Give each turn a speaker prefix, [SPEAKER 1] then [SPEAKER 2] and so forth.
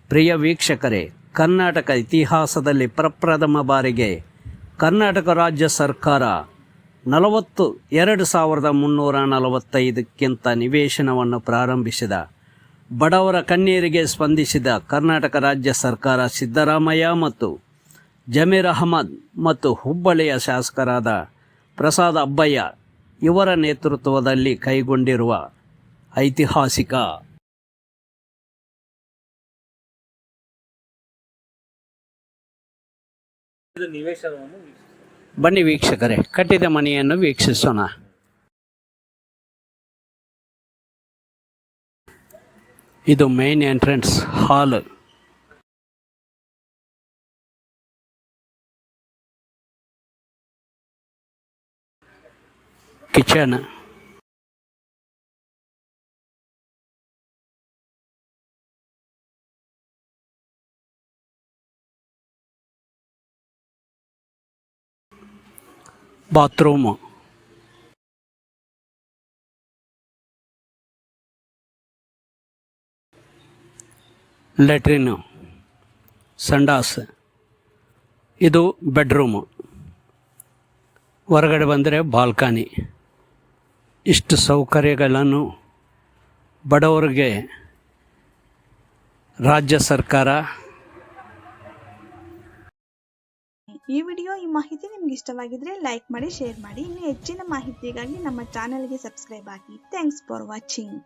[SPEAKER 1] ಪ್ರಿಯ ವೀಕ್ಷಕರೇ, ಕರ್ನಾಟಕ ಇತಿಹಾಸದಲ್ಲಿ ಪ್ರಪ್ರಥಮ ಬಾರಿಗೆ ಕರ್ನಾಟಕ ರಾಜ್ಯ ಸರ್ಕಾರ 2,345ಕ್ಕಿಂತ ನಿವೇಶನವನ್ನು ಪ್ರಾರಂಭಿಸಿದ. ಬಡವರ ಕಣ್ಣೀರಿಗೆ ಸ್ಪಂದಿಸಿದ ಕರ್ನಾಟಕ ರಾಜ್ಯ ಸರ್ಕಾರ ಸಿದ್ದರಾಮಯ್ಯ ಮತ್ತು ಜಮೀರ್ ಅಹಮದ್ ಮತ್ತು ಹುಬ್ಬಳ್ಳಿಯ ಶಾಸಕರಾದ ಪ್ರಸಾದ್ ಅಬ್ಬಯ್ಯ ಇವರ ನೇತೃತ್ವದಲ್ಲಿ ಕೈಗೊಂಡಿರುವ ಐತಿಹಾಸಿಕ ಬನ್ನಿ ವೀಕ್ಷಕರೇ, ಕಟ್ಟಿದ ಮನೆಯನ್ನು ವೀಕ್ಷಿಸೋಣ. ಇದು main entrance hall. Kitchen, bathroom, latrine, ಸಂಡಾಸ್. ಇದು ಬೆಡ್ರೂಮು. ಹೊರಗಡೆ ಬಂದರೆ ಬಾಲ್ಕನಿ. ಇಷ್ಟು ಸೌಕರ್ಯಗಳನ್ನು ಬಡವರಿಗೆ ರಾಜ್ಯ ಸರ್ಕಾರ.
[SPEAKER 2] ಈ ವಿಡಿಯೋ ಈ ಮಾಹಿತಿ ನಿಮ್ಗೆ ಇಷ್ಟವಾಗಿದ್ರೆ ಲೈಕ್ ಮಾಡಿ, ಶೇರ್ ಮಾಡಿ. ಇನ್ನು ಹೆಚ್ಚಿನ ಮಾಹಿತಿಗಾಗಿ ನಮ್ಮ ಚಾನೆಲ್ಗೆ ಸಬ್ಸ್ಕ್ರೈಬ್ ಆಗಿ. Thanks for watching.